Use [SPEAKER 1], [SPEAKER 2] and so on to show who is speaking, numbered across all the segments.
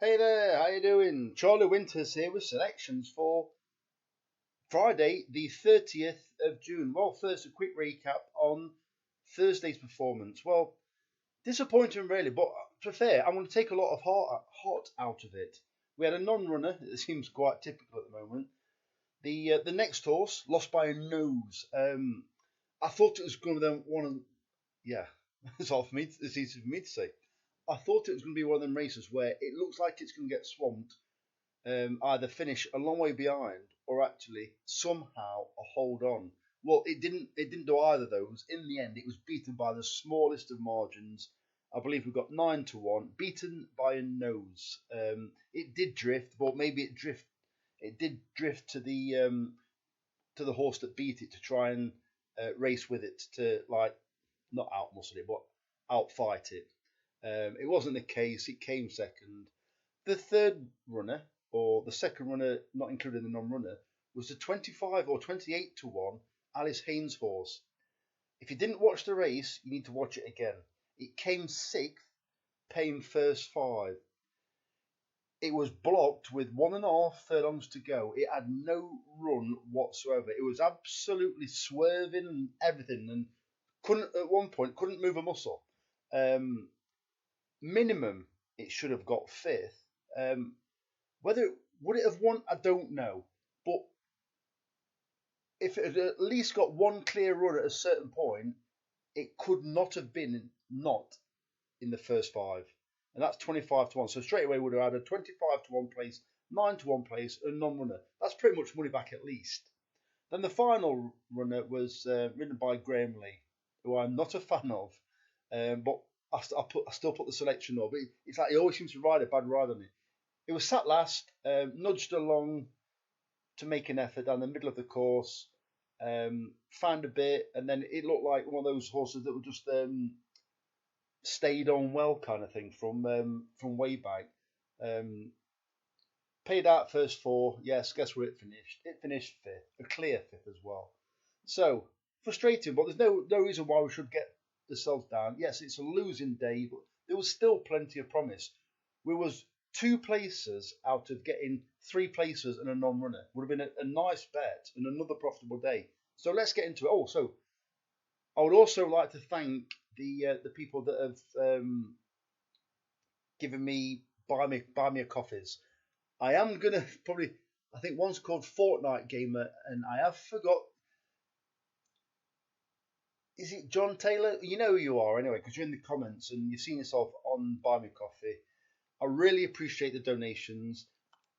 [SPEAKER 1] Hey there, how you doing? Charlie Winters here with selections for Friday, the 30th of June. Well, first a quick recap on Thursday's performance. Well, disappointing really, but to be fair, I'm going to take a lot of heart out of it. We had a non-runner. It seems quite typical at the moment. The next horse lost by a nose. I thought it was going to be one of yeah. It's all for me. It's easy for me to say. I thought it was going to be one of them races where it looks like it's going to get swamped, either finish a long way behind or actually somehow hold on. Well, it didn't. It didn't do either of those. In the end, it was beaten by the smallest of margins. I believe we got 9-1, beaten by a nose. It did drift, but maybe It did drift to the horse that beat it to try and race with it to like not outmuscle it, but outfight it. It wasn't the case. It came second. The third runner, or the second runner, not including the non-runner, was the 25 or 28-1 Alice Haynes horse. If you didn't watch the race, you need to watch it again. It came sixth, paying first five. It was blocked with 1.5 furlongs to go. It had no run whatsoever. It was absolutely swerving and everything, and at one point couldn't move a muscle. Minimum, it should have got fifth. Whether would it have won, I don't know. But if it had at least got one clear run at a certain point, it could not have been not in the first five. And that's 25-1. So straight away would have had a 25-1 place, 9-1 place, and non-runner. That's pretty much money back at least. Then the final runner was ridden by Graham Lee, who I'm not a fan of, but I still put the selection up. It's like he always seems to ride a bad ride on it. It was sat last, nudged along to make an effort down the middle of the course, found a bit, and then it looked like one of those horses that were just stayed on well kind of thing from way back. Paid out first four. Yes, guess where it finished? It finished fifth, a clear fifth as well. So frustrating, but there's no reason why we should get ourselves down. Yes, it's a losing day, but there was still plenty of promise. We was 2 places out of getting 3 places and a non-runner. Would have been a nice bet and another profitable day. So let's get into it. Oh, so I would also like to thank the people that have given me buy me a coffees. I am gonna probably, I think one's called Fortnite Gamer, and I have forgot. Is it John Taylor? You know who you are anyway, because you're in the comments and you've seen yourself on Buy Me Coffee. I really appreciate the donations.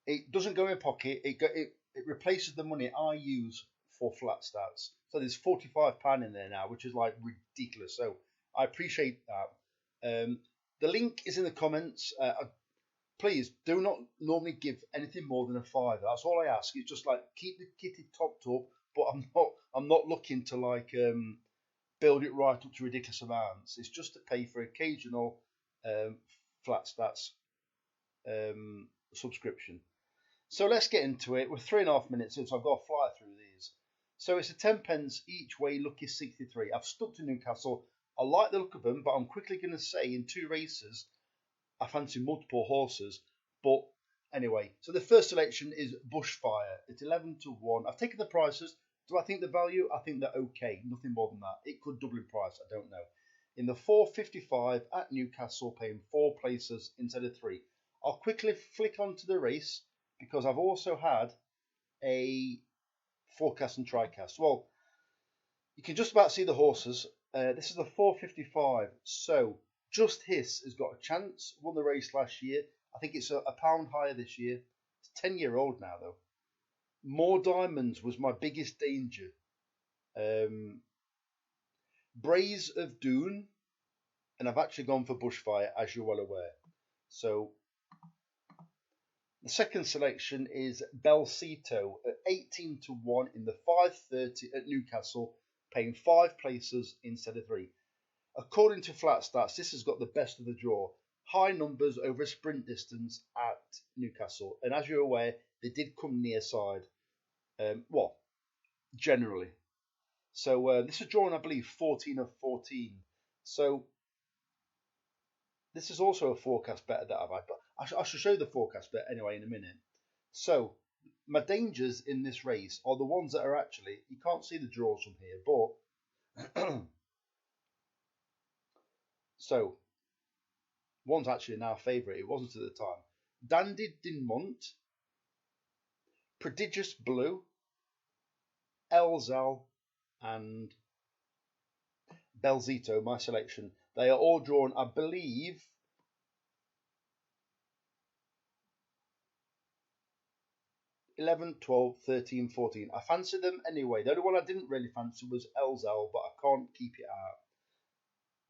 [SPEAKER 1] It doesn't go in my pocket. It replaces the money I use for flat stats. So there's £45 in there now, which is like ridiculous. So I appreciate that. The link is in the comments. Please do not normally give anything more than a £5. That's all I ask. It's just like keep the kitty topped up, but I'm not looking to like build it right up to ridiculous amounts. It's just to pay for occasional flat stats subscription. So let's get into it. We're 3.5 minutes in, so I've got to fly through these. So it's a 10 pence each way, lucky 63. I've stuck to Newcastle. I like the look of them, but I'm quickly going to say in 2 races, I fancy multiple horses. But anyway, so the first selection is Bushfire. It's 11-1. I've taken the prices. Do I think the value? I think they're okay. Nothing more than that. It could double in price. I don't know. In the 4.55 at Newcastle, paying 4 places instead of 3. I'll quickly flick onto the race because I've also had a forecast and tricast. Well, you can just about see the horses. This is the 4.55. So Just Hiss has got a chance. Won the race last year. I think it's a pound higher this year. It's 10-year-old now though. More Diamonds was my biggest danger. Braze of Doon, and I've actually gone for Bushfire, as you're well aware. So the second selection is Belcito at 18-1 in the 5.30 at Newcastle, paying 5 places instead of 3. According to Flat Stats, this has got the best of the draw. High numbers over a sprint distance at Newcastle, and as you're aware, they did come near side. Well, generally. So this is drawing, I believe, 14 of 14. So this is also a forecast better that I've had, but I should show the forecast, but anyway, in a minute. So my dangers in this race are the ones that are actually, you can't see the draws from here, but so one's actually in our favourite. It wasn't at the time. Dandy Dinmont, Prodigious Blue, Elzal, and Belzito, my selection. They are all drawn, I believe, 11, 12, 13, 14. I fancied them anyway. The only one I didn't really fancy was Elzal, but I can't keep it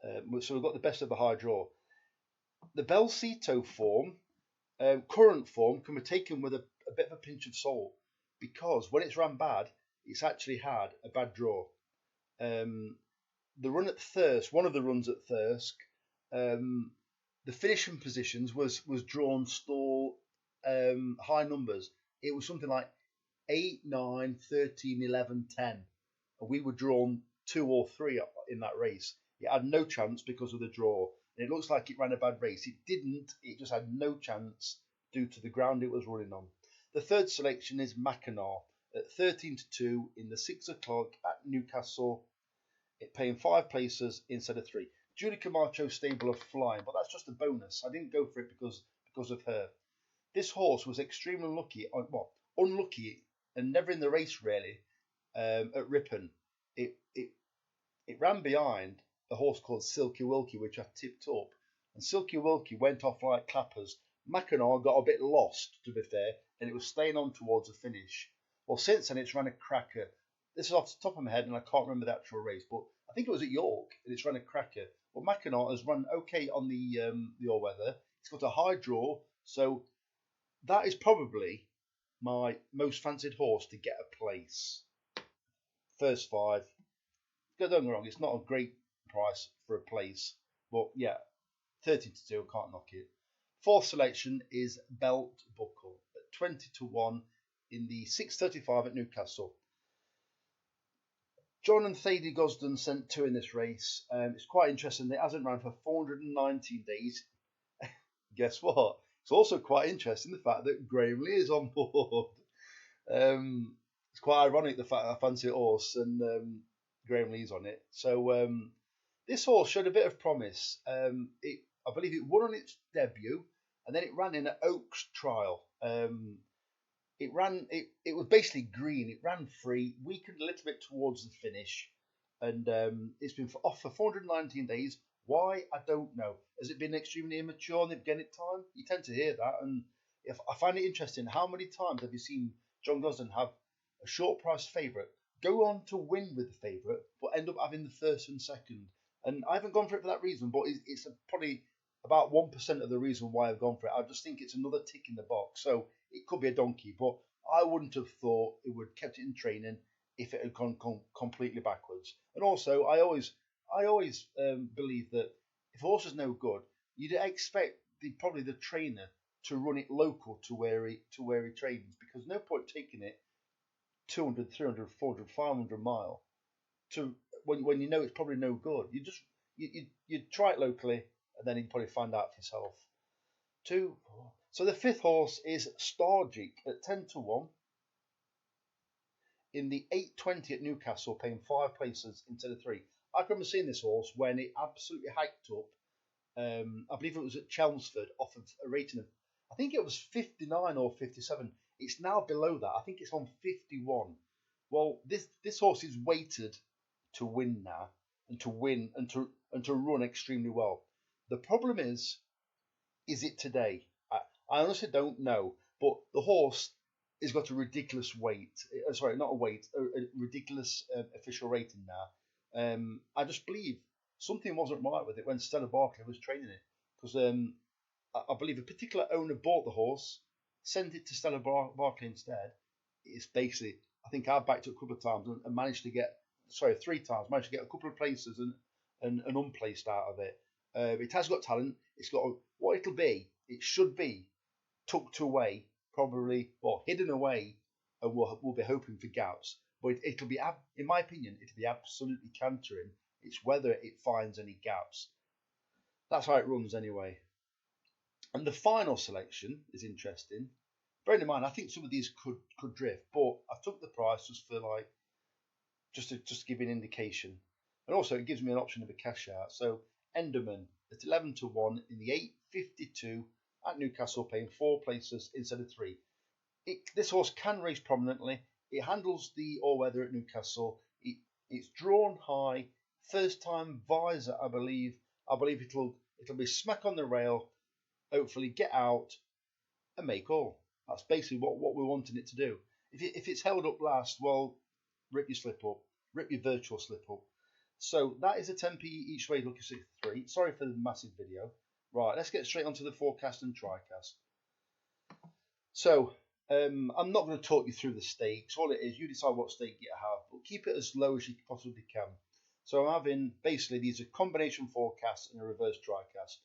[SPEAKER 1] out. So we've got the best of the high draw. The Belcito form, current form, can be taken with a bit of a pinch of salt, because when it's ran bad, it's actually had a bad draw. The run at Thirsk, one of the runs at Thirsk, the finishing positions was drawn stall high numbers. It was something like 8, 9, 13, 11, 10. And we were drawn 2 or 3 in that race. It had no chance because of the draw. And it looks like it ran a bad race. It didn't. It just had no chance due to the ground it was running on. The third selection is Mackinac at 13 to 2 in the 6 o'clock at Newcastle. It paying 5 places instead of 3. Julie Camacho stable of flying, but that's just a bonus. I didn't go for it because of her. This horse was extremely unlucky and never in the race really. At Ripon, it ran behind a horse called Silky Wilkie, which I tipped up, and Silky Wilkie went off like clappers. Mackinac got a bit lost, to be fair, and it was staying on towards the finish. Well, since then it's ran a cracker. This is off the top of my head, and I can't remember the actual race, but I think it was at York, and it's run a cracker. Well, Mackinac has run okay on the all-weather. It's got a high draw, so that is probably my most fancied horse to get a place. First 5. Don't get me wrong, it's not a great price for a place, but yeah, 13 to 2, can't knock it. Fourth selection is Belt Buckle at 20 to 1 in the 6:35 at Newcastle. John and Thady Gosden sent 2 in this race. It's quite interesting. It hasn't ran for 419 days. Guess what? It's also quite interesting the fact that Graham Lee is on board. It's quite ironic the fact that I fancy a horse and Graham Lee's on it. So this horse showed a bit of promise. I believe it won on its debut, and then it ran in an Oaks trial. It was basically green. It ran free, weakened a little bit towards the finish, and it's been off for 419 days. Why? I don't know. Has it been extremely immature and they've given it time? You tend to hear that, and if I find it interesting, how many times have you seen John Gosden have a short price favourite go on to win with the favourite, but end up having the first and second? And I haven't gone for it for that reason, but it's probably about 1% of the reason why I've gone for it. I just think it's another tick in the box. So it could be a donkey, but I wouldn't have thought it would have kept it in training if it had gone completely backwards. And also, I always believe that if a horse is no good, you'd expect probably the trainer to run it local to where he trains, because no point taking it 200, 300, 400, 500 mile to when you know it's probably no good. You try it locally, and then you'd probably find out for yourself. 2, 4. So the 5th horse is Stargic at 10 to 1 in the 8:20 at Newcastle, paying 5 places instead of 3. I can remember seeing this horse when it absolutely hiked up. I believe it was at Chelmsford off of a rating of, I think it was 59 or 57. It's now below that. I think it's on 51. Well, this horse is weighted to win now, and to win and to run extremely well. The problem is it today? I honestly don't know. But the horse has got a ridiculous weight. Sorry, not a weight, a ridiculous official rating now. I just believe something wasn't right with it when Stella Barkley was training it, because I believe a particular owner bought the horse, sent it to Stella Barkley instead. It's basically, I think I've backed it a couple of times and managed to get, 3 times, managed to get a couple of places and unplaced out of it. It has got talent. It's got what it'll be. It should be tucked away, probably, or hidden away, and we'll be hoping for gaps. But it'll be, in my opinion, it'll be absolutely cantering. It's whether it finds any gaps. That's how it runs anyway. And the final selection is interesting. Bearing in mind, I think some of these could drift, but I took the price just for like just to give you an indication, and also it gives me an option of a cash out. So Enderman at 11-1 in the 852 at Newcastle, paying 4 places instead of 3. This horse can race prominently. It handles the all-weather at Newcastle. It's drawn high. First time visor, I believe. I believe it'll be smack on the rail. Hopefully get out and make all. That's basically what we're wanting it to do. If it's held up last, well, rip your slip up, rip your virtual slip up. So that is a 10p each way lucky 63. Sorry for the massive video. Right, let's get straight onto the forecast and tricast. So I'm not going to talk you through the stakes. All it is, you decide what stake you have, but keep it as low as you possibly can. So I'm having, basically, these are combination forecasts and a reverse tricast.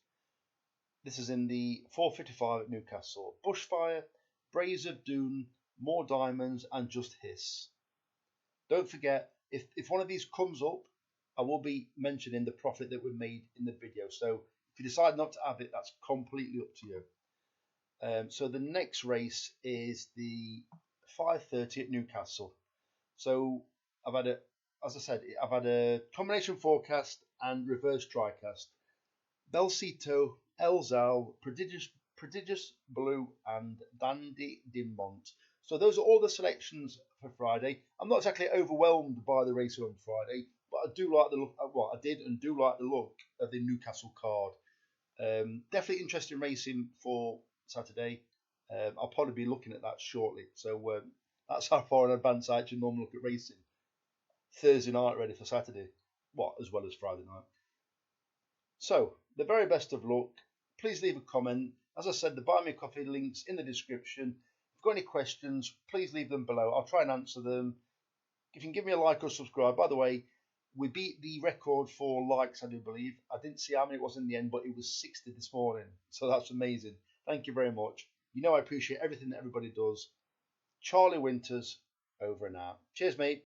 [SPEAKER 1] This is in the 455 at Newcastle. Bushfire, Braes of Doon, More Diamonds, and Just Hiss. Don't forget, if one of these comes up, I will be mentioning the profit that we made in the video. So if you decide not to have it, that's completely up to you. So the next race is the 5:30 at Newcastle. So I've had a combination forecast and reverse tricast. Belcito, Elzal, Prodigious Blue, and Dandy Dimont. So those are all the selections for Friday. I'm not exactly overwhelmed by the racing on Friday, but I do like the look. Well, I did and do like the look of the Newcastle card. Definitely interesting racing for Saturday. I'll probably be looking at that shortly. So that's how far in advance I actually normally look at racing. Thursday night ready for Saturday, as well as Friday night. So the very best of luck. Please leave a comment. As I said, the Buy Me a Coffee link's in the description. If you've got any questions, please leave them below. I'll try and answer them. If you can give me a like or subscribe. By the way, we beat the record for likes, I do believe. I didn't see how many it was in the end, but it was 60 this morning. So that's amazing. Thank you very much. You know I appreciate everything that everybody does. Charlie Winters, over and out. Cheers, mate.